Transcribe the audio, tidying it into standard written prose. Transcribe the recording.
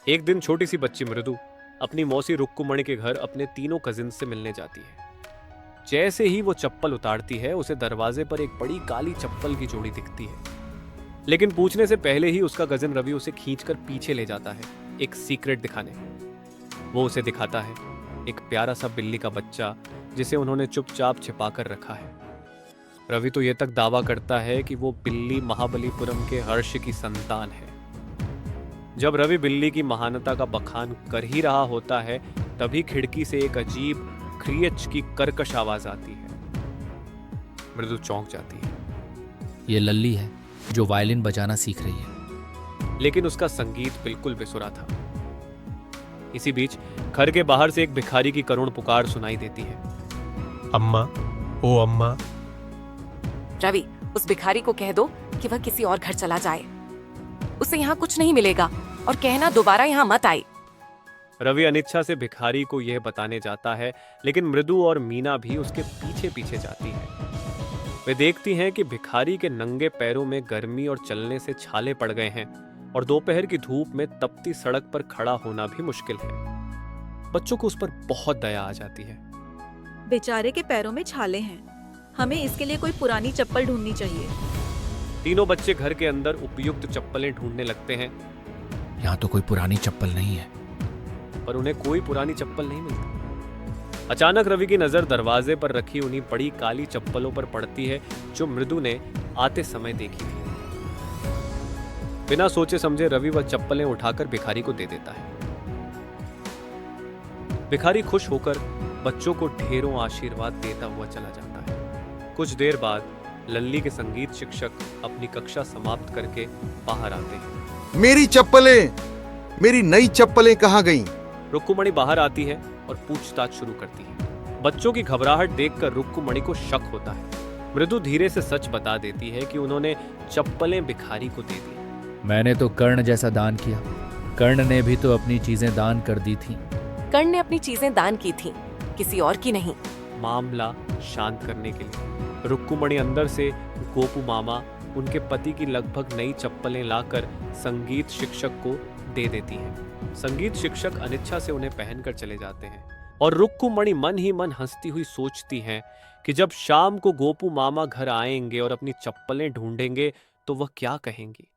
एक दिन छोटी सी बच्ची मृदु अपनी मौसी रुक्कुमणि के घर अपने तीनों कजिन से मिलने जाती है। जैसे ही वो चप्पल उतारती है, उसे दरवाजे पर एक बड़ी काली चप्पल की जोड़ी दिखती है। लेकिन पूछने से पहले ही उसका कजिन रवि उसे खींचकर पीछे ले जाता है, एक सीक्रेट दिखाने। वो उसे दिखाता है एक प्यारा सा बिल्ली का बच्चा, जिसे उन्होंने चुपचाप छिपा कर रखा है। रवि तो ये तक दावा करता है कि वो बिल्ली महाबलीपुरम के हर्ष की संतान है। जब रवि बिल्ली की महानता का बखान कर ही रहा होता है, तभी खिड़की से एक अजीब क्रियच की कर्कश आवाज आती है। मृदु चौंक जाती है। ये लल्ली है जो वायलिन बजाना सीख रही है। लेकिन उसका संगीत बिल्कुल बेसुरा था। इसी बीच घर के बाहर से एक भिखारी की करुण पुकार सुनाई देती है। अम्मा, ओ अम्मा। रवि, उस भिखारी को कह दो कि वह किसी और घर चला जाए। उसे यहाँ कुछ नहीं मिलेगा और कहना दोबारा यहाँ मत आए। रवि अनिच्छा से भिखारी को यह बताने जाता है, लेकिन मृदु और मीना भी उसके पीछे पीछे जाती है। वे देखती हैं कि भिखारी के नंगे पैरों में गर्मी और चलने से छाले पड़ गए हैं और दोपहर की धूप में तपती सड़क पर खड़ा होना भी मुश्किल है। बच्चों को उस पर बहुत दया आ जाती है। बेचारे के पैरों में छाले हैं, हमें इसके लिए कोई पुरानी चप्पल ढूंढनी चाहिए। तीनों बच्चे घर के अंदर उपयुक्त चप्पलें ढूंढने लगते हैं, यहाँ तो कोई पुरानी चप्पल नहीं है। पर उन्हें कोई पुरानी चप्पल नहीं मिलती। अचानक रवि की नजर दरवाजे पर रखी उन्हीं बड़ी काली चप्पलों पर पड़ती है जो मृदु ने आते समय देखी थी। बिना सोचे समझे रवि वह चप्पलें उठाकर भिखारी को दे देता है। भिखारी खुश होकर बच्चों को ढेरों आशीर्वाद देता हुआ चला जाता है। कुछ देर बाद लल्ली के संगीत शिक्षक अपनी कक्षा समाप्त करके बाहर आते हैं। मेरी चप्पलें, मेरी नई चप्पलें कहाँ गईं? रुक्कुमणि बाहर आती है और पूछताछ शुरू करती है। बच्चों की घबराहट देखकर रुक्कुमणि को शक होता है। मृदु धीरे से सच बता देती है कि उन्होंने चप्पलें भिखारी को दे दी। मैंने तो कर्ण जैसा दान किया। कर्ण ने भी तो अपनी चीजें दान कर दी थी। कर्ण ने अपनी चीजें दान की थी, किसी और की नहीं। मामला शांत करने के लिए रुक्कुमणि अंदर से गोपू मामा उनके पति की लगभग नई चप्पलें लाकर संगीत शिक्षक को दे देती हैं। संगीत शिक्षक अनिच्छा से उन्हें पहनकर चले जाते हैं और रुक्कुमणि मन ही मन हंसती हुई सोचती हैं कि जब शाम को गोपू मामा घर आएंगे और अपनी चप्पलें ढूंढेंगे तो वह क्या कहेंगी।